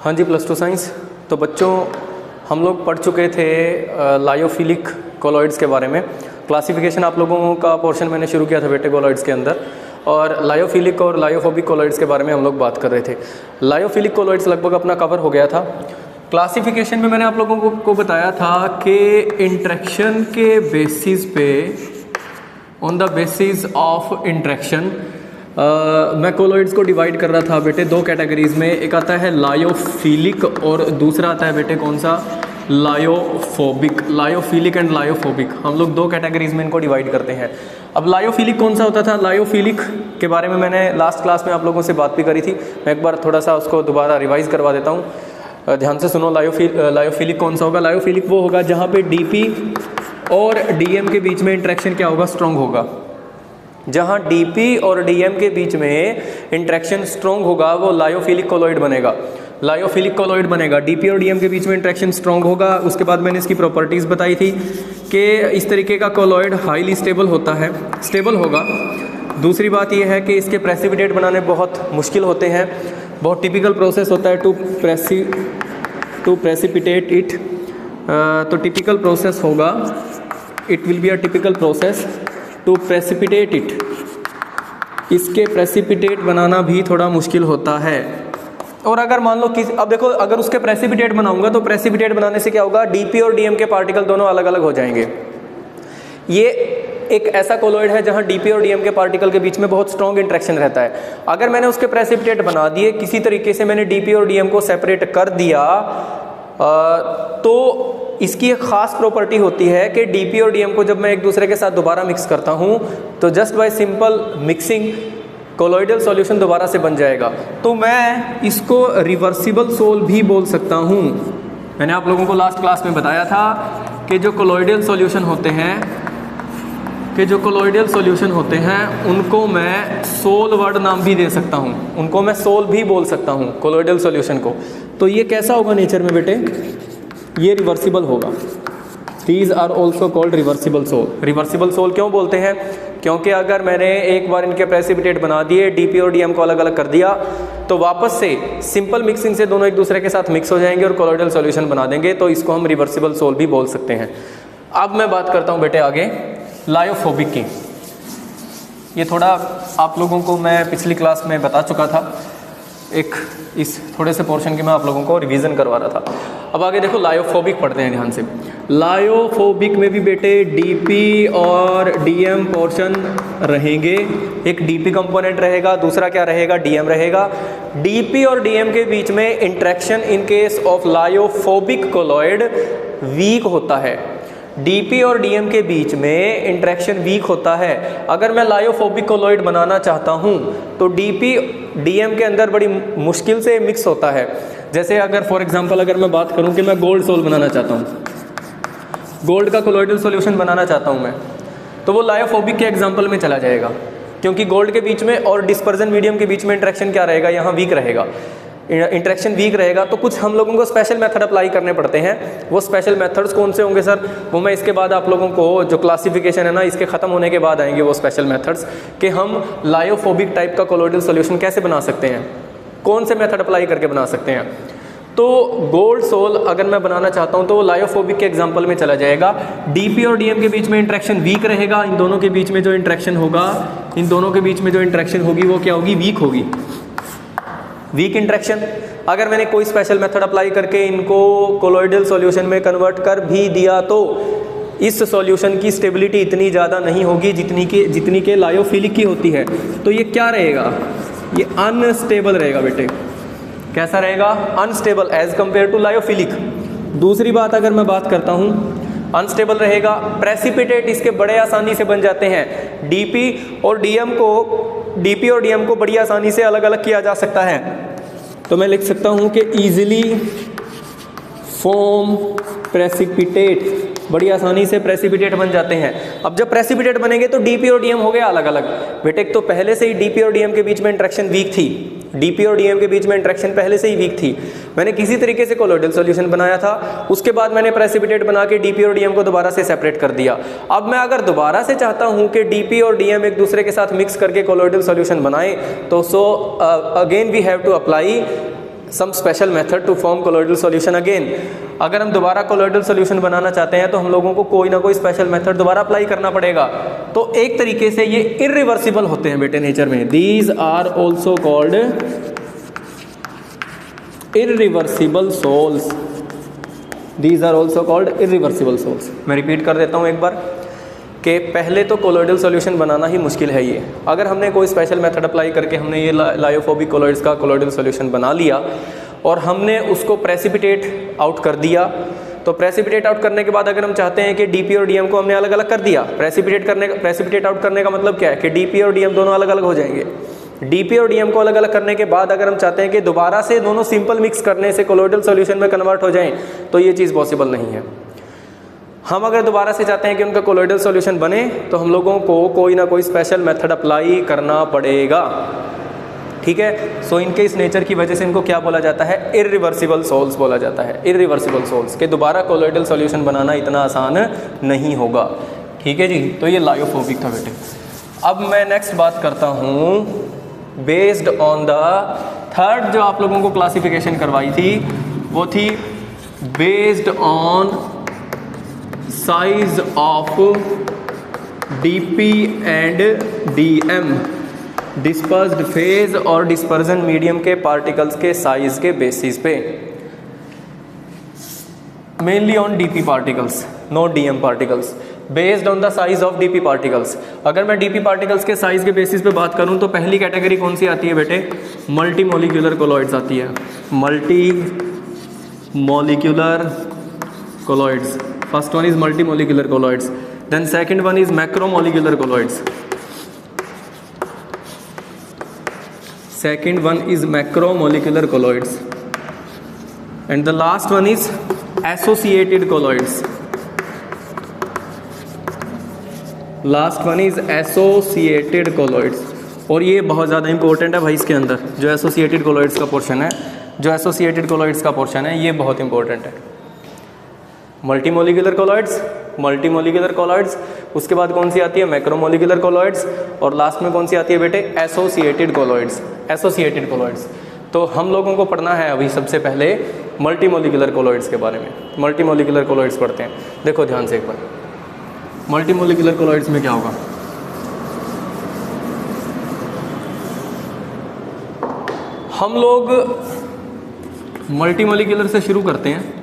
हाँ जी, plus two science. तो बच्चों हम लोग पढ़ चुके थे लायोफिलिक कोलॉइड्स के बारे में। क्लासिफिकेशन आप लोगों का पोर्शन मैंने शुरू किया था बेटे कोलॉइड्स के अंदर, और लायोफिलिक और लायोफोबिक कोलॉइड्स के बारे में हम लोग बात कर रहे थे। लायोफिलिक कोलॉइड्स लगभग अपना कवर हो गया था। क्लासिफिकेशन में मैंने आप लोगों को बताया था कि इंटरेक्शन के बेसिस पे, on the basis of interaction, मैं कोलॉइड्स को डिवाइड कर रहा था बेटे दो कैटेगरीज में। एक आता है लायोफिलिक और दूसरा आता है बेटे कौन सा, लायोफोबिक। लायोफिलिक एंड लायोफोबिक, हम लोग दो कैटेगरीज में इनको डिवाइड करते हैं। अब लायोफिलिक कौन सा होता था? लायोफिलिक के बारे में मैंने लास्ट क्लास में आप लोगों से बात भी करी थी। मैं एक बार थोड़ा सा उसको दोबारा रिवाइज करवा देता हूँ, ध्यान से सुनो। लायोफिलिक कौन सा होगा? लायोफिलिक वो होगा जहाँ पे डीपी और डीएम के बीच में इंटरेक्शन क्या होगा, स्ट्रॉन्ग होगा। जहाँ डीपी और डीएम के बीच में इंटरेक्शन स्ट्रॉन्ग होगा वो लायोफिलिक कोलॉइड बनेगा। लायोफिलिक कोलॉइड बनेगा, डीपी और डीएम के बीच में इंटरेक्शन स्ट्रॉन्ग होगा। उसके बाद मैंने इसकी प्रॉपर्टीज़ बताई थी कि इस तरीके का कोलॉइड हाईली स्टेबल होता है, स्टेबल होगा। दूसरी बात यह है कि इसके प्रेसिपिटेट बनाने बहुत मुश्किल होते हैं, बहुत टिपिकल प्रोसेस होता है टू प्रेसिपिटेट इट। तो टिपिकल प्रोसेस होगा, it will be a typical process to precipitate it. इसके प्रेसिपिटेट बनाना भी थोड़ा मुश्किल होता है। और अगर मान लो अब देखो, अगर उसके प्रेसिपिटेट बनाऊंगा तो प्रेसिपिटेट बनाने से क्या होगा, डीपी और डीएम के पार्टिकल दोनों अलग अलग हो जाएंगे। ये एक ऐसा कोलॉइड है जहां डीपी और डीएम के पार्टिकल के बीच में बहुत स्ट्रॉन्ग इंटरेक्शन रहता है। अगर मैंने उसके प्रेसिपिटेट बना दिए, किसी तरीके से मैंने डीपी और डीएम को सेपरेट कर दिया, तो इसकी एक ख़ास प्रॉपर्टी होती है कि डीपी और डीएम को जब मैं एक दूसरे के साथ दोबारा मिक्स करता हूँ तो just by simple mixing colloidal solution दोबारा से बन जाएगा। तो मैं इसको रिवर्सिबल सोल भी बोल सकता हूँ। मैंने आप लोगों को लास्ट क्लास में बताया था कि जो कोलॉइडल सॉल्यूशन होते हैं उनको मैं सोल वर्ड नाम भी दे सकता हूँ, उनको मैं सोल भी बोल सकता हूँ कोलॉइडल सॉल्यूशन को। तो ये कैसा होगा नेचर में बेटे? ये रिवर्सिबल होगा। These are also called reversible sol. Reversible sol क्यों बोलते हैं? क्योंकि अगर मैंने एक बार इनके प्रेसिपिटेट बना दिए, डीपी और डीएम को अलग अलग कर दिया, तो वापस से सिंपल मिक्सिंग से दोनों एक दूसरे के साथ मिक्स हो जाएंगे और कोलॉइडल सॉल्यूशन बना देंगे। तो इसको हम रिवर्सिबल सोल भी बोल सकते हैं। अब मैं बात करता हूँ बेटे आगे लायोफोबिक की। ये थोड़ा आप लोगों को मैं पिछली क्लास में बता चुका था, एक इस थोड़े से पोर्शन की मैं आप लोगों को रिवीजन करवा रहा था। अब आगे देखो लायोफोबिक पढ़ते हैं ध्यान से। लायोफोबिक में भी बेटे डीपी और डीएम पोर्शन रहेंगे। एक डीपी कंपोनेंट रहेगा, दूसरा क्या रहेगा, डीएम रहेगा। डीपी और डीएम के बीच में interaction in case of lyophobic colloid weak होता है। डीपी और डीएम के बीच में इंटरेक्शन वीक होता है। अगर मैं लायोफोबिक कोलॉइड बनाना चाहता हूं तो डीपी डीएम के अंदर बड़ी मुश्किल से मिक्स होता है। जैसे अगर फॉर एग्जांपल अगर मैं बात करूं कि मैं गोल्ड सोल बनाना चाहता हूं, गोल्ड का कोलॉइडल सॉल्यूशन बनाना चाहता हूं मैं, तो वो लायोफोबिक के एग्जांपल में चला जाएगा, क्योंकि गोल्ड के बीच में और डिस्पर्जन मीडियम के बीच में इंटरेक्शन क्या रहेगा, यहाँ वीक रहेगा, इंटरेक्शन वीक रहेगा। तो कुछ हम लोगों को स्पेशल मेथड अप्लाई करने पड़ते हैं। वो स्पेशल मेथड्स कौन से होंगे सर? वो मैं इसके बाद आप लोगों को, जो क्लासिफिकेशन है ना, इसके ख़त्म होने के बाद आएंगे वो स्पेशल मेथड्स कि हम लायोफोबिक टाइप का कोलॉइडल सॉल्यूशन कैसे बना सकते हैं, कौन से मेथड अप्लाई करके बना सकते हैं। तो गोल्ड सोल अगर मैं बनाना चाहता हूं तो वो लायोफोबिक के एग्जांपल में चला जाएगा। डीपी और डीएम के बीच में इंटरेक्शन वीक रहेगा। इन दोनों के बीच में जो इंटरेक्शन होगी वो क्या होगी, वीक होगी, वीक इंटरेक्शन। अगर मैंने कोई स्पेशल मेथड अप्लाई करके इनको कोलॉइडल सॉल्यूशन में कन्वर्ट कर भी दिया तो इस सॉल्यूशन की स्टेबिलिटी इतनी ज़्यादा नहीं होगी जितनी के लायोफिलिक की होती है। तो ये क्या रहेगा, ये अनस्टेबल रहेगा बेटे। कैसा रहेगा? Unstable as compare to lyophilic. दूसरी बात अगर मैं बात करता हूँ, अनस्टेबल रहेगा। प्रेसिपिटेट इसके बड़े आसानी से बन जाते हैं। डीपी और डीएम को बड़ी आसानी से अलग अलग किया जा सकता है। तो मैं लिख सकता हूँ कि ईजिली फॉर्म प्रेसिपिटेट, बड़ी आसानी से प्रेसिपिटेट बन जाते हैं। अब जब प्रेसिपिटेट बनेंगे तो डीपी और डीएम हो गया अलग अलग बेटे। तो पहले से ही डीपी और डीएम के बीच में इंटरेक्शन वीक थी, डीपी और डीएम के बीच में इंटरेक्शन पहले से ही वीक थी। मैंने किसी तरीके से कोलॉइडल सॉल्यूशन बनाया था, उसके बाद मैंने प्रेसिपिटेट बना के डीपी और डीएम को दोबारा से सेपरेट कर दिया। अब मैं अगर दोबारा से चाहता हूं कि डीपी और डीएम एक दूसरे के साथ मिक्स करके कोलॉइडल सॉल्यूशन बनाए, तो again we have to apply some special method to form colloidal solution again. अगर हम दोबारा कोलोइडल सॉल्यूशन बनाना चाहते हैं तो हम लोगों को कोई ना कोई स्पेशल मेथड दोबारा अप्लाई करना पड़ेगा। तो एक तरीके से ये इरिवर्सिबल होते हैं बेटे नेचर में। These are also called irreversible sols. These are also called irreversible sols. मैं रिपीट कर देता हूँ एक बार कि पहले तो कोलोइडल सॉल्यूशन बनाना ही मुश्किल है ये। अगर हमने कोई स्पेशल मेथड अप्लाई करके हमने ये लायोफोबिक कोलोइड्स का कोलोइडल सॉल्यूशन बना लिया और हमने उसको प्रेसिपिटेट आउट कर दिया, तो प्रेसिपिटेट आउट करने के बाद अगर हम चाहते हैं कि डीपी और डीएम को हमने अलग अलग कर दिया, प्रेसिपिटेट आउट करने का मतलब क्या है कि डीपी और डीएम दोनों अलग अलग हो जाएंगे। डीपी और डीएम को अलग अलग करने के बाद अगर हम चाहते हैं कि दोबारा से दोनों सिंपल मिक्स करने से कोलोइडल सॉल्यूशन में कन्वर्ट हो जाएं, तो ये चीज़ पॉसिबल नहीं है। हम अगर दोबारा से चाहते हैं कि उनका कोलोइडल सॉल्यूशन बने तो हम लोगों को कोई ना कोई स्पेशल मेथड अप्लाई करना पड़ेगा, ठीक है। सो इनके इस नेचर की वजह से इनको क्या बोला जाता है, इरिवर्सिबल सोल्स बोला जाता है। इरिवर्सिबल सोल्स के दोबारा कोलोइडल सॉल्यूशन बनाना इतना आसान नहीं होगा, ठीक है जी। तो ये लायोफोबिक था बेटे। अब मैं नेक्स्ट बात करता हूँ बेस्ड ऑन द थर्ड जो आप लोगों को क्लासिफिकेशन करवाई थी, वो थी based on size of DP and DM, dispersed phase और डिस्पर्जन मीडियम के पार्टिकल्स के साइज के बेसिस पे, mainly on DP particles, not DM particles, based on the size of DP particles. अगर मैं डीपी पार्टिकल्स के साइज के basis पे बात करूं तो पहली कैटेगरी कौन सी आती है बेटे, मल्टी मोलिकुलर कोलॉइड्स आती है। Multi molecular colloids, first one is multi molecular colloids, then second one is macromolecular colloids, second one is macromolecular colloids, and the last one is associated colloids. Last one is associated colloids. और ये बहुत ज़्यादा important है भाई, इसके अंदर जो associated colloids का पोर्शन है, जो एसोसिएटेड कोलॉइड्स का पोर्शन है ये बहुत इंपॉर्टेंट है। मल्टीमोलिकुलर कोलॉइड्स, मल्टीमोलिकुलर कोलॉइड्स, उसके बाद कौन सी आती है, मैक्रोमोलिकुलर कोलॉइड्स, और लास्ट में कौन सी आती है बेटे, एसोसिएटेड कोलॉइड्स। एसोसिएटेड कोलॉइड्स तो हम लोगों को पढ़ना है अभी सबसे पहले मल्टीमोलिकुलर कोलॉइड्स के बारे में। मल्टीमोलिकुलर कोलॉइड्स पढ़ते हैं, देखो ध्यान से एक बार। मल्टीमोलिकुलर कोलॉइड्स में क्या होगा, हम लोग मल्टीमोलिकुलर से शुरू करते हैं।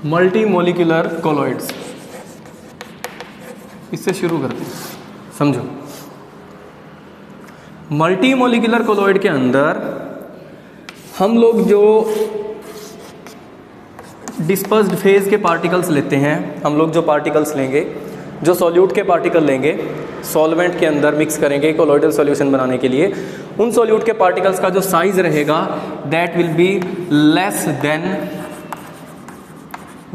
मल्टीमोलिकुलर कोलॉइड्स, इससे शुरू करते हैं, समझो। मल्टीमोलिकुलर कोलॉइड के अंदर हम लोग जो डिस्पर्स्ड फेज के पार्टिकल्स लेते हैं, हम लोग जो पार्टिकल्स लेंगे, जो सॉल्यूट के पार्टिकल लेंगे, सॉल्वेंट के अंदर मिक्स करेंगे कोलॉइडल सॉल्यूशन बनाने के लिए, उन सॉल्यूट के पार्टिकल्स का जो साइज रहेगा that will be less than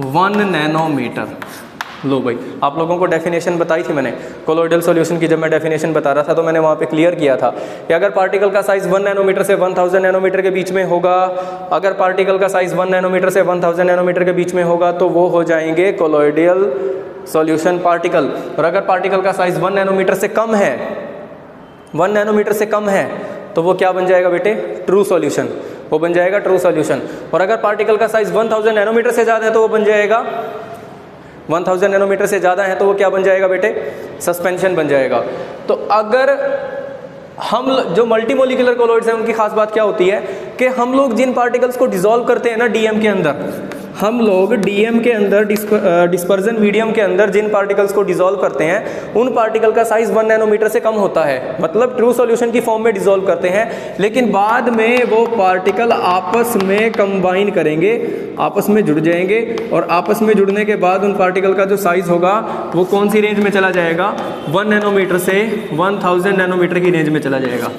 1 nanometre. लो भाई, आप लोगों को डेफिनेशन बताई थी मैंने कोलॉइडल सॉल्यूशन की। जब मैं डेफिनेशन बता रहा था तो मैंने वहाँ पे क्लियर किया था कि अगर पार्टिकल का साइज 1 नैनोमीटर से 1000 नैनोमीटर के बीच में होगा, अगर पार्टिकल का साइज 1 नैनोमीटर से 1000 नैनोमीटर के बीच में होगा तो वो हो जाएंगे कोलॉइडल सॉल्यूशन पार्टिकल। और अगर पार्टिकल का साइज 1 नैनोमीटर से कम है, 1 नैनोमीटर से कम है, तो वो क्या बन जाएगा बेटे, ट्रू सॉल्यूशन, वो बन जाएगा ट्रू सॉल्यूशन। और अगर पार्टिकल का साइज 1000 नैनोमीटर से ज़्यादा है तो वो बन जाएगा 1000 नैनोमीटर से ज़्यादा है तो वो क्या बन जाएगा बेटे, सस्पेंशन बन जाएगा। तो अगर हम जो मल्टीमोलिकुलर कोलॉइड्स हैं उनकी खास बात क्या होती है कि हम लोग जिन पार्टिकल्स को डिसॉल्व करते हैं ना डीएम के अंदर, हम लोग डीएम के अंदर डिस्पर्जन मीडियम के अंदर जिन पार्टिकल्स को डिसॉल्व करते हैं उन पार्टिकल का साइज 1 नैनोमीटर से कम होता है, मतलब ट्रू सॉल्यूशन की फॉर्म में डिसॉल्व करते हैं। लेकिन बाद में वो पार्टिकल आपस में कंबाइन करेंगे, आपस में जुड़ जाएंगे, और आपस में जुड़ने के बाद उन पार्टिकल का जो साइज होगा वो कौन सी रेंज में चला जाएगा, 1 नैनोमीटर से 1000 नैनोमीटर की रेंज में चला जाएगा।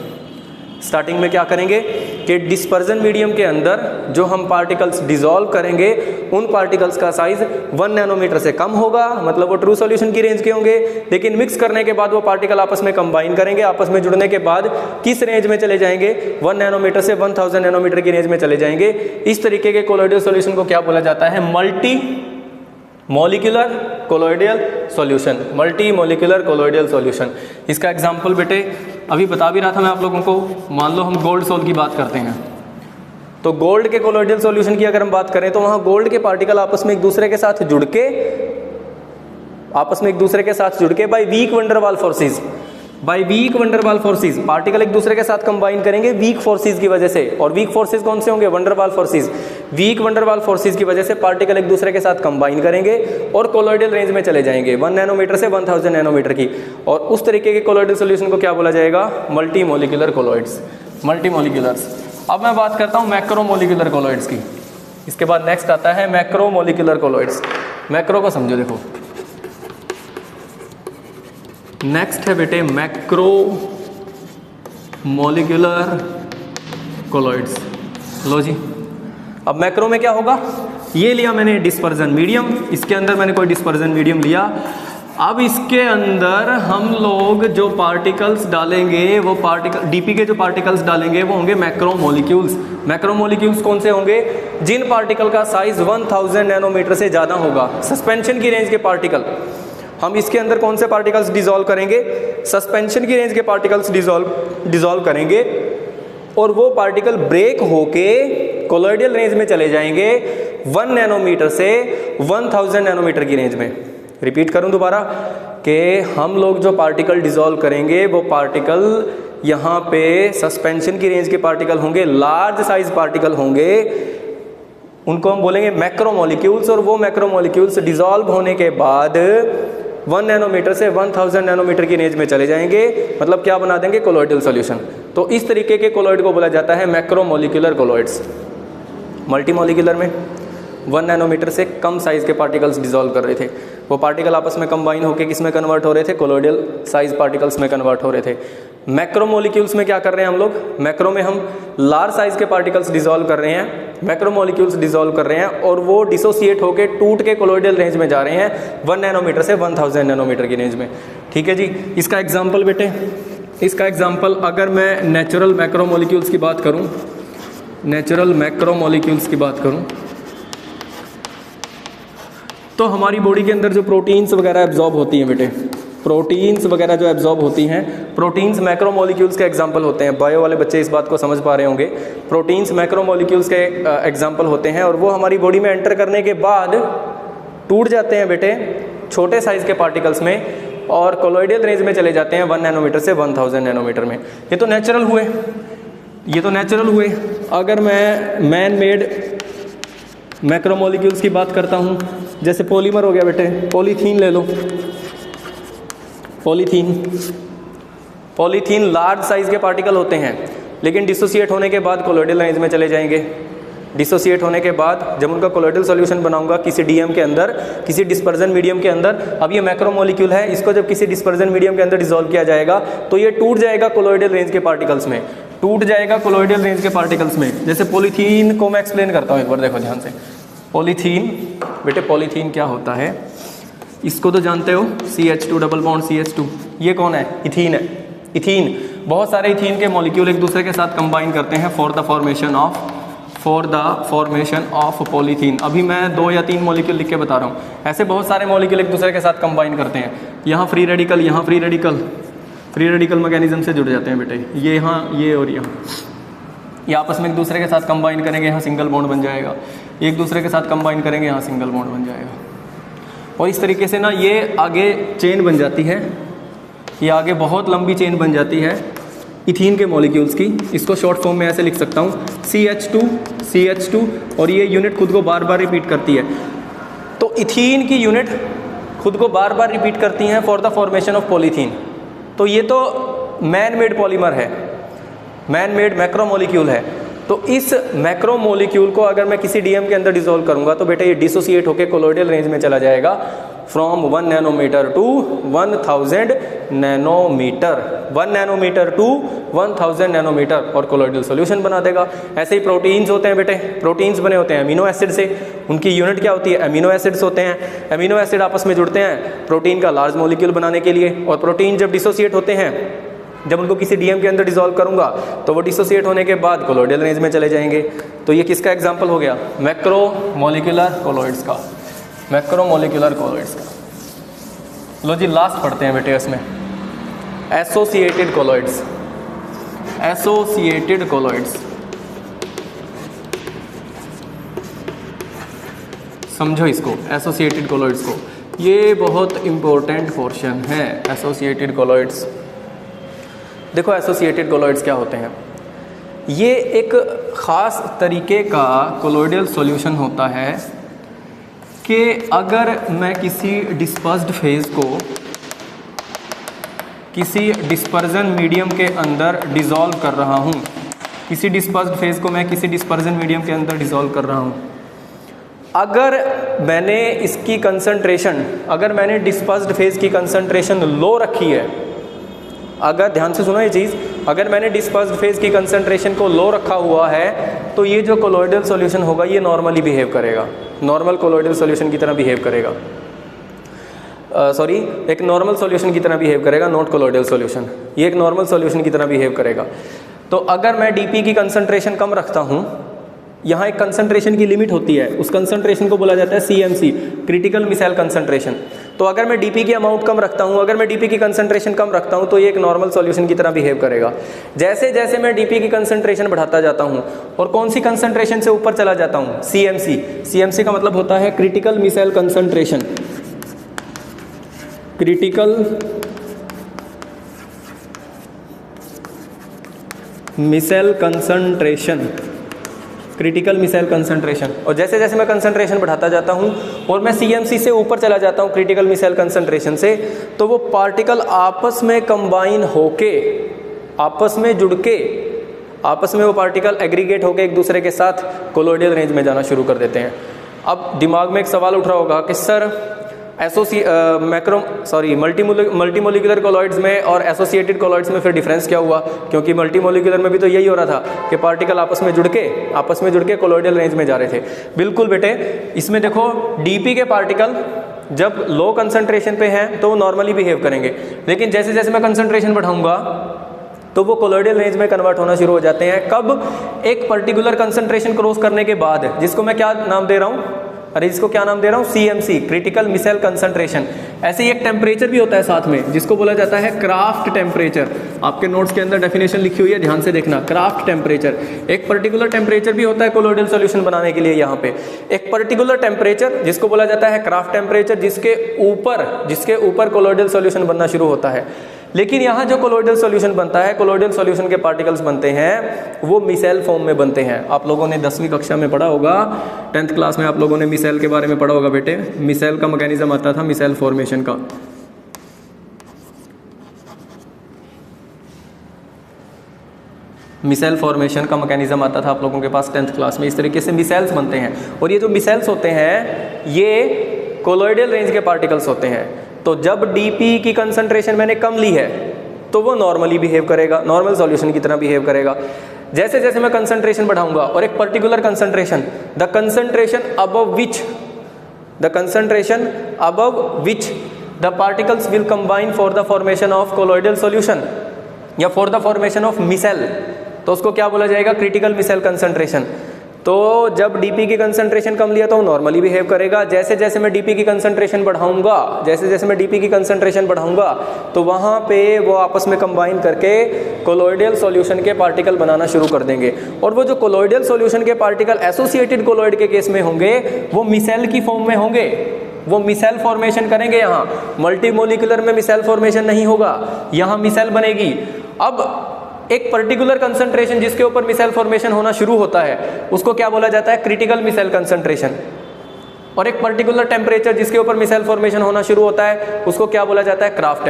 स्टार्टिंग में क्या करेंगे कि डिस्पर्जन मीडियम के अंदर जो हम पार्टिकल्स डिसॉल्व करेंगे उन पार्टिकल्स का साइज 1 नैनोमीटर से कम होगा, मतलब वो ट्रू सॉल्यूशन की रेंज के होंगे। लेकिन मिक्स करने के बाद वो पार्टिकल आपस में कंबाइन करेंगे, आपस में जुड़ने के बाद किस रेंज में चले जाएंगे, 1 नैनोमीटर से 1000 नैनोमीटर की रेंज में चले जाएंगे। इस तरीके के कोलॉइडल सॉल्यूशन को क्या बोला जाता है, multi molecular colloidal solution. Multi molecular colloidal solution, इसका एग्जांपल बेटे अभी बता भी रहा था मैं आप लोगों को, मान लो हम गोल्ड सोल की बात करते हैं, तो गोल्ड के कोलोइडल सॉल्यूशन की अगर हम बात करें तो वहाँ गोल्ड के पार्टिकल आपस में एक दूसरे के साथ जुड़ के by weak van der Waals forces, particle एक दूसरे के साथ कंबाइन करेंगे वीक फोर्सेज की वजह से। और वीक फोर्सेज कौन से होंगे? Van der Waals forces. Weak van der Waals forces की वजह से पार्टिकल एक दूसरे के साथ कंबाइन करेंगे और कोलोइडल रेंज में चले जाएंगे 1 नैनोमीटर से 1000 नैनोमीटर की। और उस तरीके के कोलोइडल सॉल्यूशन को क्या बोला जाएगा? मल्टीमोलिकुलर कोलोइड्स, मल्टीमोलिकुलर्स। अब मैं बात करता हूँ मैक्रोमोलिकुलर कोलोइड्स की। इसके बाद नेक्स्ट आता है मैक्रोमोलिकुलर कोलोइड्स। मैक्रो को समझो, देखो नेक्स्ट है बेटे मैक्रोमोलिकुलर कोलोइड्स। लो जी, अब मैक्रो में क्या होगा? ये लिया मैंने डिस्पर्जन मीडियम, इसके अंदर मैंने कोई डिस्पर्जन मीडियम लिया। अब इसके अंदर हम लोग जो पार्टिकल्स डालेंगे, वो पार्टिकल डीपी के जो पार्टिकल्स डालेंगे वो होंगे मैक्रोमोलिक्यूल्स। मैक्रोमोलिक्यूल्स कौन से होंगे? जिन पार्टिकल का साइज 1000 नैनोमीटर से ज़्यादा होगा, सस्पेंशन की रेंज के पार्टिकल। हम इसके अंदर कौन से पार्टिकल्स डिसॉल्व करेंगे? सस्पेंशन की रेंज के पार्टिकल्स डिसॉल्व करेंगे और वो पार्टिकल ब्रेक होके कोलोइडल रेंज में चले जाएंगे 1 नैनोमीटर से 1000 नैनोमीटर की रेंज में। रिपीट करूं दोबारा कि हम लोग जो पार्टिकल डिसॉल्व करेंगे वो पार्टिकल यहाँ पे सस्पेंशन की रेंज के पार्टिकल होंगे, लार्ज साइज पार्टिकल होंगे, उनको हम बोलेंगे मैक्रोमोलिक्यूल्स। और वो मैक्रोमोलिक्यूल्स डिसॉल्व होने के बाद 1 नैनोमीटर से 1000 नैनोमीटर की रेंज में चले जाएंगे, मतलब क्या बना देंगे? Colloidal solution. तो इस तरीके के कोलोइड को बोला जाता है मैक्रोमोलिकुलर कोलोइड्स। मल्टीमोलिकुलर में 1 नैनोमीटर से कम साइज के पार्टिकल्स डिसॉल्व कर रहे थे, वो पार्टिकल आपस में कंबाइन होकर किस में कन्वर्ट हो रहे थे? कोलोइडल साइज पार्टिकल्स में कन्वर्ट हो रहे थे। मैक्रोमोलिक्यूल्स में क्या कर रहे हैं हम लोग? मैक्रो में हम लार्ज साइज के पार्टिकल्स डिसॉल्व कर रहे हैं, मैक्रोमोलिक्यूल्स डिसॉल्व कर रहे हैं और वो डिसोसिएट होकर टूट के कोलोइडल रेंज में जा रहे हैं 1 नैनोमीटर से 1000 नैनोमीटर की रेंज में। ठीक है जी। इसका एग्जाम्पल बेटे, इसका एग्जाम्पल अगर मैं नेचुरल मैक्रोमोलिक्यूल्स की बात करूँ, नेचुरल मैक्रोमोलिक्यूल्स की बात करूँ तो हमारी बॉडी के अंदर जो प्रोटीन्स वगैरह एब्जॉर्ब होती हैं बेटे, प्रोटीन्स वगैरह जो एब्जॉर्ब होती हैं, प्रोटीन्स मैक्रोमोलिक्यूल्स के एग्जांपल होते हैं। बायो वाले बच्चे इस बात को समझ पा रहे होंगे। प्रोटीन्स मैक्रोमोलिक्यूल्स के एग्जांपल होते हैं और वो हमारी बॉडी में एंटर करने के बाद टूट जाते हैं बेटे छोटे साइज़ के पार्टिकल्स में और कोलोइडल रेंज में चले जाते हैं 1 नैनोमीटर से 1000 नैनोमीटर में। ये तो नेचुरल हुए, ये तो नेचुरल हुए। अगर मैं मैन मेड मैक्रोमोलिक्यूल्स की बात करता हूँ, जैसे पॉलीमर हो गया बेटे, पॉलीथीन ले लो। पॉलीथीन लार्ज साइज के पार्टिकल होते हैं लेकिन डिसोसिएट होने के बाद कोलोइडल रेंज में चले जाएंगे। डिसोसिएट होने के बाद जब उनका कोलोइडल सॉल्यूशन बनाऊंगा किसी डीएम के अंदर, किसी डिस्पर्जन मीडियम के अंदर, अब ये मैक्रोमोलिक्यूल है, इसको जब किसी डिस्पर्जन मीडियम के अंदर डिसॉल्व किया जाएगा तो ये टूट जाएगा कोलोइडल रेंज के पार्टिकल्स में, टूट जाएगा कोलोइडल रेंज के पार्टिकल्स में। जैसे पॉलीथीन को मैं एक्सप्लेन करता हूँ एक बार, देखो ध्यान से। पॉलीथीन बेटे, पॉलीथीन क्या होता है इसको तो जानते हो, CH2 डबल बॉन्ड CH2। ये कौन है? इथीन है। इथीन, बहुत सारे इथीन के मॉलिक्यूल एक दूसरे के साथ कंबाइन करते हैं for the formation of polythene. अभी मैं 2 या 3 मॉलिक्यूल लिख के बता रहा हूँ, ऐसे बहुत सारे मॉलिक्यूल एक दूसरे के साथ कंबाइन करते हैं। यहाँ फ्री रेडिकल, यहाँ फ्री रेडिकल मैकेनिज्म से जुड़ जाते हैं बेटे, ये यहाँ, ये और यहाँ, ये आपस में एक दूसरे के साथ कंबाइन करेंगे, यहाँ सिंगल बॉन्ड बन जाएगा। एक दूसरे के साथ कंबाइन करेंगे, यहाँ सिंगल बॉन्ड बन जाएगा। और इस तरीके से ना ये आगे चेन बन जाती है, ये आगे बहुत लंबी चेन बन जाती है इथीन के मॉलिक्यूल्स की। इसको शॉर्ट फॉर्म में ऐसे लिख सकता हूँ, CH2 और ये यूनिट खुद को बार बार रिपीट करती है। तो इथीन की यूनिट खुद को बार बार रिपीट करती हैं for the formation of polythene. तो ये तो मैन मेड पॉलीमर है, मैन मेड मैक्रोमोलिक्यूल है। तो इस मैक्रोमोलिक्यूल को अगर मैं किसी डीएम के अंदर डिसॉल्व करूंगा तो बेटा ये डिसोसिएट होकर कोलोइडल रेंज में चला जाएगा from 1 nanometre to 1000 nanometre, 1 nanometre to 1000 nanometre और कोलोइडल सॉल्यूशन बना देगा। ऐसे ही प्रोटीन्स होते हैं बेटे, प्रोटीन्स बने होते हैं अमीनो एसिड से, उनकी यूनिट क्या होती है? अमीनो एसिड्स होते हैं। अमीनो एसिड आपस में जुड़ते हैं प्रोटीन का लार्ज मॉलिक्यूल बनाने के लिए, और प्रोटीन जब डिसोसिएट होते हैं, जब उनको किसी डीएम के अंदर डिसॉल्व करूंगा तो वो डिसोसिएट होने के बाद कोलोइडल रेंज में चले जाएंगे। तो ये किसका एग्जांपल हो गया? मैक्रोमोलिकुलर कोलोइड्स का, मैक्रोमोलिकुलर कोलोइड्स का। लो जी लास्ट पढ़ते हैं बेटे इसमें, एसोसिएटेड कोलोइड्स। Associated colloids. समझो इसको, एसोसिएटेड कोलॉइड्स को, ये बहुत इंपॉर्टेंट पोर्शन है एसोसिएटेड कोलॉइड्स। देखो एसोसिएटेड कोलॉइड्स क्या होते हैं, ये एक ख़ास तरीके का कोलॉइडल सॉल्यूशन होता है कि अगर मैं किसी डिस्पर्स्ड फेज़ को किसी डिस्पर्जन मीडियम के अंदर डिज़ोल्व कर रहा हूँ, किसी डिस्पर्स्ड फेज़ को मैं किसी डिस्पर्जन मीडियम के अंदर डिज़ोल्व कर रहा हूँ, अगर मैंने इसकी कंसंट्रेशन, अगर मैंने डिस्पर्स्ड फेज़ की कंसंट्रेशन लो रखी है, अगर ध्यान से सुनो ये चीज़, अगर मैंने डिस्पर्स्ड फेज़ की कंसंट्रेशन को लो रखा हुआ है तो ये जो कोलॉइडल सॉल्यूशन होगा ये नॉर्मली बिहेव करेगा, नॉर्मल कोलॉइडल सॉल्यूशन की तरह बिहेव करेगा, एक नॉर्मल सॉल्यूशन की तरह बिहेव करेगा, नॉट कोलॉइडल सॉल्यूशन, ये एक नॉर्मल सॉल्यूशन की तरह बिहेव करेगा। तो अगर मैं डीपी की कंसंट्रेशन कम रखता हूँ, यहाँ एक कंसंट्रेशन की लिमिट होती है, उस कंसंट्रेशन को बोला जाता है CMC, क्रिटिकल मिसाइल कंसंट्रेशन। तो अगर मैं डीपी की अमाउंट कम रखता हूँ, अगर मैं डीपी की कंसंट्रेशन कम रखता हूँ तो ये एक नॉर्मल सॉल्यूशन की तरह बिहेव करेगा। जैसे जैसे मैं डीपी की कंसंट्रेशन बढ़ाता जाता हूँ और कौन सी कंसंट्रेशन से ऊपर चला जाता हूँ, CMC का मतलब होता है critical missile concentration, critical missile concentration, critical missile concentration. और जैसे जैसे मैं कंसंट्रेशन बढ़ाता जाता हूँ और मैं CMC से ऊपर चला जाता हूँ क्रिटिकल मिसाइल कंसंट्रेशन से, तो वो पार्टिकल आपस में कंबाइन होके, आपस में जुड़ के, आपस में वो पार्टिकल एग्रीगेट होके एक दूसरे के साथ कोलॉइडल रेंज में जाना शुरू कर देते हैं। अब दिमाग में एक सवाल उठ रहा होगा कि सर मल्टीमोलिकुलर कोलॉइड्स में और एसोसिएटेड कोलॉइड्स में फिर डिफरेंस क्या हुआ, क्योंकि मल्टीमोलिकुलर में भी तो यही हो रहा था कि पार्टिकल आपस में जुड़ के कोलॉइडल रेंज में जा रहे थे। बिल्कुल बेटे, इसमें देखो डीपी के पार्टिकल जब लो कंसंट्रेशन पे हैं तो वो नॉर्मली बिहेव करेंगे, लेकिन जैसे जैसे मैं कंसंट्रेशन बढ़ाऊंगा तो वो कोलॉइडल रेंज में कन्वर्ट होना शुरू हो जाते हैं। कब? एक पर्टिकुलर कंसंट्रेशन क्रॉस करने के बाद, जिसको मैं क्या नाम दे रहा हूँ, इसको क्या नाम दे रहा हूँ, CMC, क्रिटिकल मिसाइल कंसंट्रेशन। ऐसे ही एक टेम्परेचर भी होता है साथ में, जिसको बोला जाता है क्राफ्ट टेम्परेचर। आपके नोट्स के अंदर डेफिनेशन लिखी हुई है, ध्यान से देखना। क्राफ्ट टेम्परेचर एक पर्टिकुलर टेम्परेचर भी होता है कोलॉइडल सॉल्यूशन बनाने के लिए। यहाँ पे एक पर्टिकुलर टेम्परेचर जिसको बोला जाता है क्राफ्ट टेम्परेचर, जिसके ऊपर कोलॉइडल सॉल्यूशन बनना शुरू होता है। लेकिन यहाँ जो कोलॉइडल सॉल्यूशन बनता है, कोलॉइडल सॉल्यूशन के पार्टिकल्स बनते हैं, वो मिसाइल फॉर्म में बनते हैं। आप लोगों ने 10वीं कक्षा में पढ़ा होगा, 10th क्लास में आप लोगों ने मिसाइल के बारे में पढ़ा होगा बेटे। मिसाइल का मैकेनिज्म आता था, मिसाइल फॉर्मेशन का। मिसाइल फॉर्मेशन का मैकेनिज्म आता था आप लोगों के पास 10th क्लास में। इस तरीके से मिसाइल्स बनते हैं, और ये जो मिसाइल्स होते हैं ये कोलॉइडल रेंज के पार्टिकल्स होते हैं। तो जब डीपी की कंसंट्रेशन मैंने कम ली है तो वो नॉर्मली बिहेव करेगा, नॉर्मल सॉल्यूशन की तरह बिहेव करेगा। जैसे जैसे मैं कंसंट्रेशन बढ़ाऊंगा और एक particular concentration, the concentration above which the particles will combine for the formation of colloidal solution या for the formation of micelle, तो उसको क्या बोला जाएगा, क्रिटिकल मिसाइल कंसंट्रेशन। तो जब डीपी की कंसंट्रेशन कम लिया तो वो नॉर्मली बिहेव करेगा। जैसे जैसे मैं डीपी की कंसंट्रेशन बढ़ाऊंगा, तो वहाँ पे वो आपस में कंबाइन करके कोलॉइडल सॉल्यूशन के पार्टिकल बनाना शुरू कर देंगे। और वो जो कोलॉइडल सॉल्यूशन के पार्टिकल एसोसिएटेड कोलॉइड के केस में होंगे, वो मिसाइल की फॉर्म में होंगे, वो मिसाइल फॉर्मेशन करेंगे। यहाँ मल्टीमोलिकुलर में मिसाइल फॉर्मेशन नहीं होगा, यहाँ मिसाइल बनेगी। अब एक पर्टिकुलर कंसंट्रेशन जिसके ऊपर मिसाइल फॉर्मेशन होना शुरू होता है उसको क्या बोला जाता है, क्रिटिकल मिसाइल कंसंट्रेशन। और एक पर्टिकुलर टेम्परेचर जिसके ऊपर मिसाइल फॉर्मेशन होना शुरू होता है उसको क्या बोला जाता है, क्राफ्ट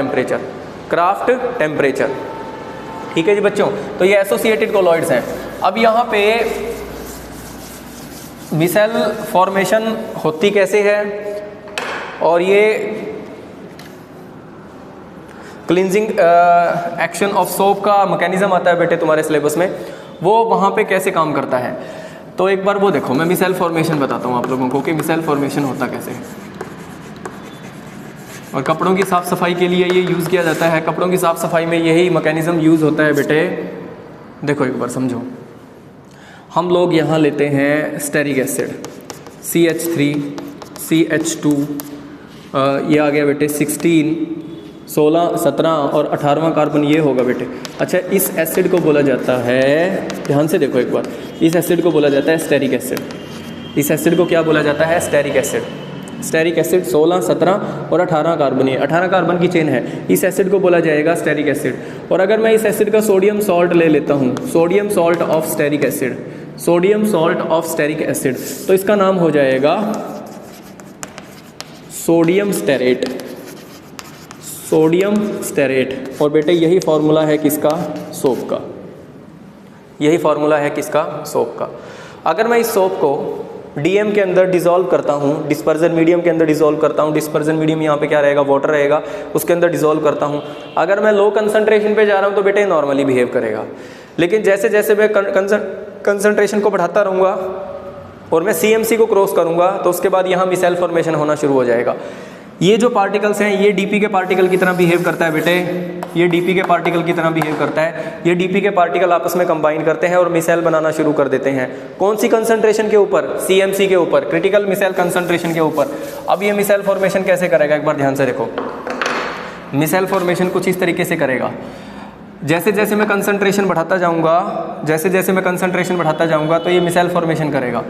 टेम्परेचर। ठीक है जी बच्चों, तो ये एसोसिएटेड कोलॉइड्स हैं। अब यहाँ पे मिसाइल फॉर्मेशन होती कैसे है, और ये क्लिनजिंग एक्शन ऑफ सोप का मैकेनिज्म आता है बेटे तुम्हारे सिलेबस में, वो वहाँ पे कैसे काम करता है। तो एक बार वो देखो, मैं मिसाइल फॉर्मेशन बताता हूँ आप लोगों को कि मिसाइल फॉर्मेशन होता कैसे है। और कपड़ों की साफ़ सफाई के लिए ये यूज़ किया जाता है, कपड़ों की साफ़ सफाई में यही मैकेनिज्म यूज़ होता है बेटे। देखो एक बार समझो, हम लोग यहाँ लेते हैं स्टेरिक एसिड CH3 CH2, ये आ गया बेटे 16 16, 17 और 18वां कार्बन ये होगा बेटे। अच्छा, इस एसिड को बोला जाता है, ध्यान से देखो एक बार, इस एसिड को बोला जाता है स्टेरिक एसिड। इस एसिड को क्या बोला जाता है? Stearic acid. स्टेरिक एसिड 16, 17 और 18 कार्बन, ये 18 कार्बन की चेन है, इस एसिड को बोला जाएगा स्टेरिक एसिड। और अगर मैं इस एसिड का सोडियम सॉल्ट ले लेता हूँ, sodium salt of stearic acid, sodium salt of stearic acid, तो इसका नाम हो जाएगा सोडियम स्टेरेट, सोडियम स्टेरेट। और बेटे यही फॉर्मूला है किसका? सोप का। यही फॉर्मूला है किसका? सोप का। अगर मैं इस सोप को डीएम के अंदर डिसॉल्व करता हूँ, डिस्पर्जन मीडियम के अंदर डिसॉल्व करता हूँ, डिस्पर्जन मीडियम यहाँ पे क्या रहेगा? वाटर रहेगा, उसके अंदर डिसॉल्व करता हूँ। अगर मैं लो कंसंट्रेशन पे जा रहा हूँ तो बेटे नॉर्मली बिहेव करेगा, लेकिन जैसे जैसे मैं कंसंट्रेशन को बढ़ाता रहूँगा और मैं सीएमसी को क्रॉस करूँगा तो उसके बाद यहाँ मिसाइल फॉर्मेशन होना शुरू हो जाएगा। ये जो पार्टिकल्स हैं ये डीपी के पार्टिकल की तरह बिहेव करता है बेटे, ये डीपी के पार्टिकल की तरह बिहेव करता है। ये डीपी के पार्टिकल आपस में कंबाइन करते हैं और मिसाइल बनाना शुरू कर देते हैं। कौन सी कंसंट्रेशन के ऊपर? सीएमसी के ऊपर, क्रिटिकल मिसाइल कंसंट्रेशन के ऊपर। अब ये मिसाइल फॉर्मेशन कैसे करेगा? एक बार ध्यान से देखो, मिसाइल फॉर्मेशन कुछ इस तरीके से करेगा। जैसे जैसे मैं कंसंट्रेशन बढ़ाता जाऊँगा, जैसे जैसे मैं कंसंट्रेशन बढ़ाता जाऊँगा तो ये मिसाइल फॉर्मेशन करेगा।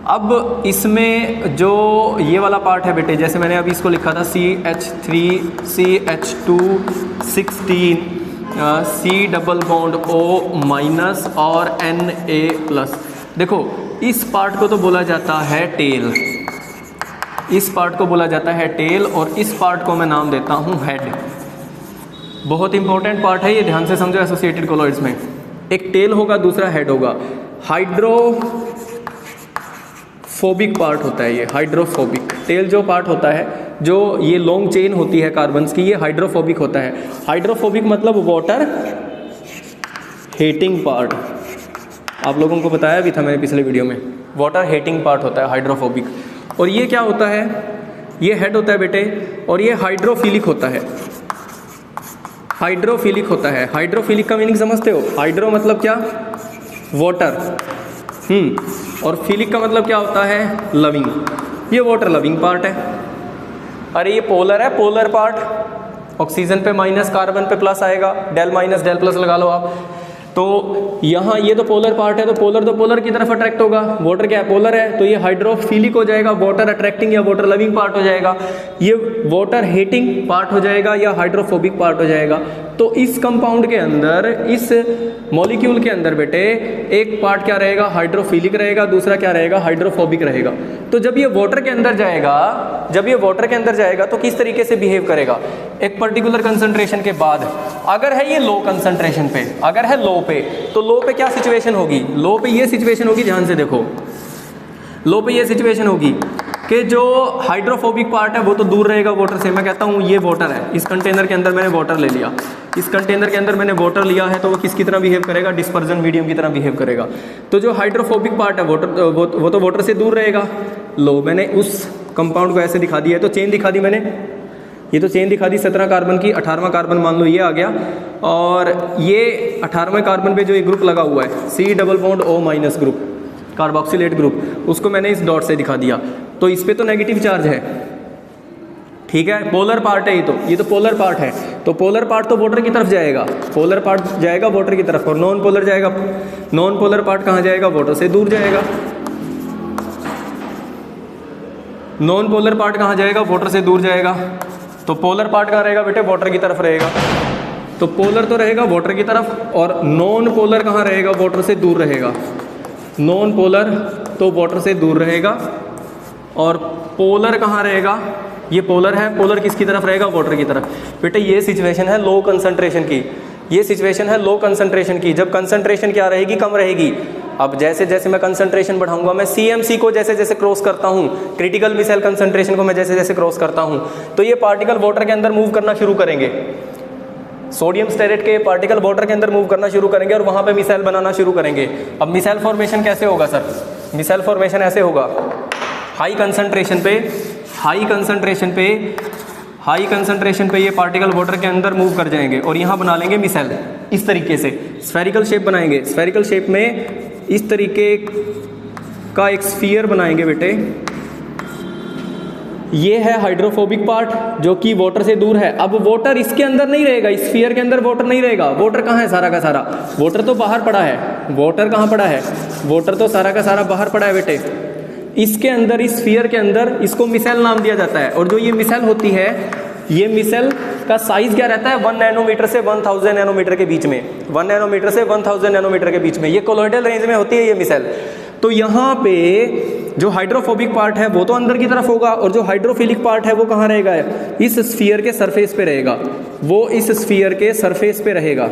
अब इसमें जो ये वाला पार्ट है बेटे, जैसे मैंने अभी इसको लिखा था CH3 CH2 16 C double bond O minus और Na प्लस। देखो इस पार्ट को तो बोला जाता है टेल, इस पार्ट को बोला जाता है टेल, और इस पार्ट को मैं नाम देता हूँ हेड। बहुत इंपॉर्टेंट पार्ट है ये, ध्यान से समझो एसोसिएटेड कोलॉइड्स में। एक टेल होगा, दूसरा हेड होगा। हाइड्रोफोबिक पार्ट होता है ये, हाइड्रोफोबिक। टेल जो पार्ट होता है, जो ये लॉन्ग चेन होती है कार्बन्स की, ये हाइड्रोफोबिक होता है। हाइड्रोफोबिक मतलब वाटर हेटिंग पार्ट। आप लोगों को बताया भी था मैंने पिछले वीडियो में, वाटर हेटिंग पार्ट होता है हाइड्रोफोबिक। और ये क्या होता है? ये हेड होता है बेटे, और ये हाइड्रोफिलिक होता है, हाइड्रोफिलिक होता है। हाइड्रोफिलिक का मीनिंग समझते हो? हाइड्रो मतलब क्या? वाटर, और फिलिक का मतलब क्या होता है? लविंग। ये वाटर लविंग पार्ट है। अरे ये पोलर है, पोलर पार्ट। ऑक्सीजन पे माइनस, कार्बन पे प्लस आएगा, डेल माइनस डेल प्लस लगा लो आप। तो यहाँ ये तो पोलर पार्ट है, तो पोलर की तरफ अट्रैक्ट होगा। वाटर क्या है? पोलर है, तो ये हाइड्रोफिलिक हो जाएगा, वाटर अट्रैक्टिंग या वाटर लविंग पार्ट हो जाएगा। ये वाटर हेटिंग पार्ट हो जाएगा या हाइड्रोफोबिक पार्ट हो जाएगा। तो इस कंपाउंड के अंदर, इस मॉलिक्यूल के अंदर बेटे एक पार्ट क्या रहेगा? हाइड्रोफिलिक रहेगा, दूसरा क्या रहेगा? हाइड्रोफोबिक रहेगा। तो जब ये वाटर के अंदर जाएगा, जब ये वाटर के अंदर जाएगा तो किस तरीके से बिहेव करेगा? एक पर्टिकुलर कंसंट्रेशन के बाद, अगर है ये लो कंसंट्रेशन पे, अगर है लो पे, तो लो पे क्या सिचुएशन होगी? लो पे ये सिचुएशन होगी, ध्यान से देखो, लो पे ये सिचुएशन होगी कि जो हाइड्रोफोबिक पार्ट है वो तो दूर रहेगा वाटर से। मैं कहता हूँ ये वाटर है, इस कंटेनर के अंदर मैंने वाटर ले लिया, इस कंटेनर के अंदर मैंने वाटर लिया है, तो वो किसकी तरह बिहेव करेगा? डिस्पर्जन मीडियम की तरह बिहेव करेगा। तो जो हाइड्रोफोबिक पार्ट है वाटर, वो तो वाटर से दूर रहेगा। लो, मैंने उस कंपाउंड को ऐसे दिखा दिया है, तो चेन दिखा दी मैंने, ये तो चेन दिखा दी 17 कार्बन की। 18वां कार्बन मान लो ये आ गया, और ये 18वें कार्बन पे जो एक ग्रुप लगा हुआ है C double bond O minus group, carboxylate group, उसको मैंने इस डॉट से दिखा दिया। तो इस पे तो नेगेटिव चार्ज है, ठीक है, पोलर पार्ट है ये तो पोलर पार्ट है। तो पोलर पार्ट तो वाटर की तरफ जाएगा, पोलर पार्ट जाएगा वाटर की तरफ, और नॉन पोलर जाएगा, नॉन पोलर पार्ट कहाँ जाएगा? वाटर से दूर जाएगा। नॉन पोलर पार्ट कहाँ जाएगा? वाटर से दूर जाएगा। तो पोलर पार्ट कहाँ रहेगा बेटे? वाटर की तरफ रहेगा। तो पोलर तो रहेगा वाटर की तरफ, और नॉन पोलर कहाँ रहेगा? वाटर से दूर रहेगा। नॉन पोलर तो वाटर से दूर रहेगा, और पोलर कहाँ रहेगा? ये पोलर है, पोलर किसकी तरफ रहेगा? वाटर की तरफ। बेटे ये सिचुएशन है लो कंसंट्रेशन की, ये सिचुएशन है लो कंसंट्रेशन की। जब कंसंट्रेशन क्या रहेगी? कम रहेगी। अब जैसे जैसे मैं कंसंट्रेशन बढ़ाऊंगा, मैं सीएमसी को जैसे जैसे क्रॉस करता हूँ, क्रिटिकल मिसाइल कंसंट्रेशन को मैं जैसे जैसे क्रॉस करता हूँ, तो ये पार्टिकल वाटर के अंदर मूव करना शुरू करेंगे। सोडियम स्टेरेट के पार्टिकल वाटर के अंदर मूव करना शुरू करेंगे और वहाँ पे मिसाइल बनाना शुरू करेंगे। अब मिसाइल फॉर्मेशन कैसे होगा सर? मिसाइल फॉर्मेशन ऐसे होगा, हाई कंसंट्रेशन पे ये पार्टिकल वाटर के अंदर मूव कर जाएंगे और यहाँ बना लेंगे मिसाइल। इस तरीके से स्फेरिकल शेप बनाएंगे, स्फेरिकल शेप में इस तरीके का एक स्फीयर बनाएंगे बेटे, ये है हाइड्रोफोबिक पार्ट जो कि वाटर से दूर है। अब वाटर इसके अंदर नहीं रहेगा, इस स्फीयर के अंदर वाटर नहीं रहेगा। वाटर कहाँ है सारा का सारा? वाटर तो बाहर पड़ा है। वाटर कहाँ पड़ा है? वाटर तो सारा का सारा बाहर पड़ा है बेटे। इसके अंदर, इस स्फीयर के अंदर, इसको मिसेल नाम दिया जाता है। और जो ये मिसेल होती है, ये मिसेल का साइज क्या रहता है? 1 नैनोमीटर से 1000 नैनोमीटर के बीच में। 1 नैनोमीटर से 1000 नैनोमीटर के बीच में ये कोलॉइडल रेंज में होती है ये मिसेल। तो यहाँ पे जो हाइड्रोफोबिक पार्ट है वो तो अंदर की तरफ होगा, और जो हाइड्रोफिलिक पार्ट है वो कहाँ रहेगा? इस स्फीयर के सरफेस पे रहेगा। वो इस स्फीयर के सरफेस पे रहेगा,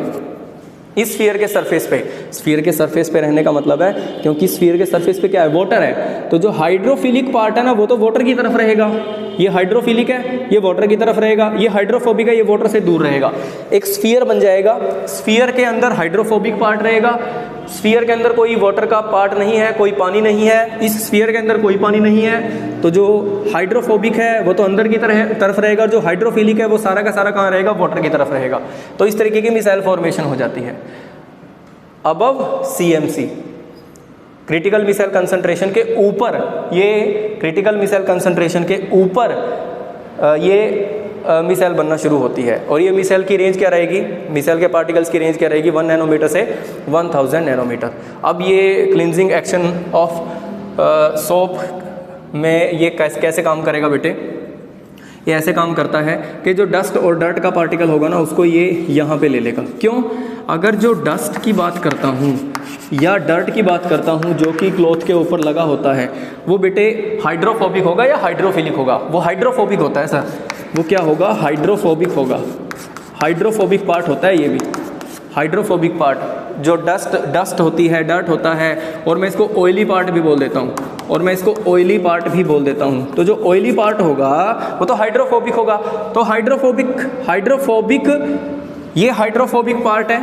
इस स्फीयर के सरफेस पे। स्फीयर के सरफेस पे रहने का मतलब है क्योंकि स्फीयर के सरफेस पे क्या है? वाटर है। तो जो हाइड्रोफिलिक पार्ट है ना वो तो वाटर की तरफ रहेगा। ये हाइड्रोफिलिक है, ये वाटर की तरफ रहेगा। ये हाइड्रोफोबिक है, ये वाटर से दूर रहेगा। एक स्फीयर बन जाएगा। स्फीयर के अंदर हाइड्रोफोबिक पार्ट रहेगा। स्फीयर के अंदर कोई वाटर का पार्ट नहीं है, कोई पानी नहीं है। इस स्फीयर के अंदर कोई पानी नहीं है। तो जो हाइड्रोफोबिक है वो तो अंदर की तरफ रहेगा, और जो हाइड्रोफिलिक है वो सारा का सारा कहाँ रहेगा? वाटर की तरफ रहेगा। तो इस तरीके की मिसाइल फॉर्मेशन हो जाती है। Above CMC, critical missile concentration के ऊपर, ये क्रिटिकल मिसाइल कंसंट्रेशन के ऊपर ये मिसाइल बनना शुरू होती है। और ये मिसाइल की रेंज क्या रहेगी? मिसाइल के पार्टिकल्स की रेंज क्या रहेगी? 1 नैनोमीटर से 1000 नैनोमीटर। अब ये क्लिनजिंग एक्शन ऑफ सोप में ये कैसे काम करेगा बेटे? ये ऐसे काम करता है कि जो डस्ट और डर्ट का पार्टिकल होगा ना उसको ये यहाँ पे ले लेगा। क्यों? अगर जो डस्ट की बात करता हूँ या डर्ट की बात करता हूँ जो कि क्लॉथ के ऊपर लगा होता है, वो बेटे हाइड्रोफोबिक होगा या हाइड्रोफिलिक होगा? वो हाइड्रोफोबिक होता है सर। वो क्या होगा? हाइड्रोफोबिक होगा। हाइड्रोफोबिक पार्ट होता है ये भी, हाइड्रोफोबिक पार्ट। जो डस्ट होती है, डर्ट होता है, और मैं इसको ऑयली पार्ट भी बोल देता हूँ, और मैं इसको ऑयली पार्ट भी बोल देता हूँ। तो जो ऑयली पार्ट होगा वो तो हाइड्रोफोबिक होगा। तो हाइड्रोफोबिक ये हाइड्रोफोबिक पार्ट है,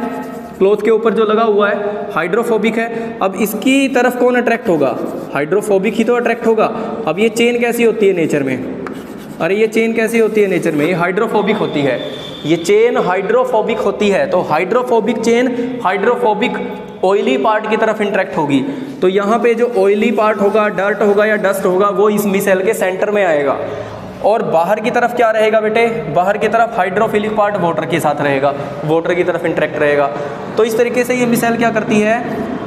क्लॉथ के ऊपर जो लगा हुआ है हाइड्रोफोबिक है। अब इसकी तरफ कौन अट्रैक्ट होगा? हाइड्रोफोबिक ही तो अट्रैक्ट होगा। अब ये चेन कैसी होती है नेचर में? अरे ये चेन कैसी होती है नेचर में? ये हाइड्रोफोबिक होती है। ये चेन हाइड्रोफोबिक होती है। तो hydrophobic chain hydrophobic oily part की तरफ इंटरेक्ट होगी। तो यहाँ पे जो ऑयली पार्ट होगा, डर्ट होगा या डस्ट होगा, वो इस मिसाइल के सेंटर में आएगा। और बाहर की तरफ क्या रहेगा बेटे? बाहर की तरफ हाइड्रोफिलिक पार्ट वाटर के साथ रहेगा, वाटर की तरफ इंटरेक्ट रहेगा। तो इस तरीके से ये मिसाइल क्या करती है?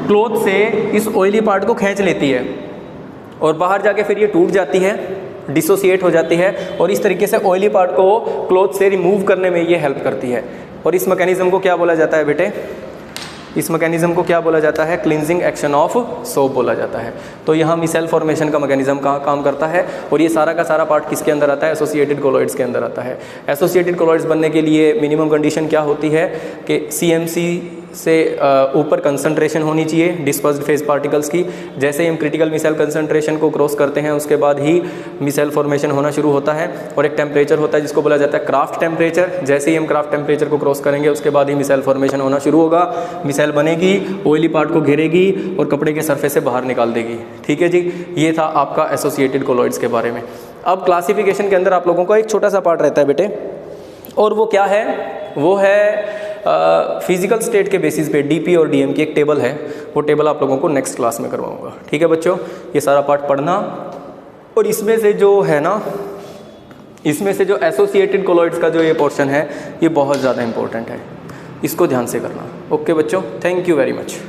क्लॉथ से इस ऑयली पार्ट को खींच लेती है और बाहर जाके फिर ये टूट जाती है, डिसोसिएट हो जाती है, और इस तरीके से ऑयली पार्ट को क्लॉथ से रिमूव करने में ये हेल्प करती है। और इस मैकेनिज्म को क्या बोला जाता है बेटे? इस मैकेनिज्म को क्या बोला जाता है? क्लिनजिंग एक्शन ऑफ सोप बोला जाता है। तो यहाँ मिसाइल फॉर्मेशन का मैकेनिज्म का काम करता है। और ये सारा का सारा पार्ट किसके अंदर आता है? एसोसिएटेड कोलॉइड्स के अंदर आता है। एसोसिएटेड कोलॉइड्स बनने के लिए मिनिमम कंडीशन क्या होती है कि CMC से ऊपर कंसंट्रेशन होनी चाहिए डिस्पर्स्ड फेज पार्टिकल्स की। जैसे ही हम क्रिटिकल मिसाइल कंसंट्रेशन को क्रॉस करते हैं उसके बाद ही मिसाइल फॉर्मेशन होना शुरू होता है। और एक टेम्परेचर होता है जिसको बोला जाता है क्राफ्ट टेम्परेचर। जैसे ही हम क्राफ्ट टेम्परेचर को क्रॉस करेंगे उसके बाद ही मिसाइल फॉर्मेशन होना शुरू होगा। मिसाइल बनेगी, ऑयली पार्ट को घेरेगी और कपड़े के सरफेस से बाहर निकाल देगी। ठीक है जी, ये था आपका एसोसिएटेड कोलॉइड्स के बारे में। अब क्लासिफिकेशन के अंदर आप लोगों का एक छोटा सा पार्ट रहता है बेटे, और वो क्या है? वो है फिजिकल स्टेट के बेसिस पे DP और DM की एक टेबल है। वो टेबल आप लोगों को नेक्स्ट क्लास में करवाऊंगा। ठीक है बच्चों, ये सारा पार्ट पढ़ना। और इसमें से जो है ना, इसमें से जो एसोसिएटेड कोलॉइड्स का जो ये पोर्शन है ये बहुत ज़्यादा इंपॉर्टेंट है, इसको ध्यान से करना। ओके बच्चों, थैंक यू वेरी मच।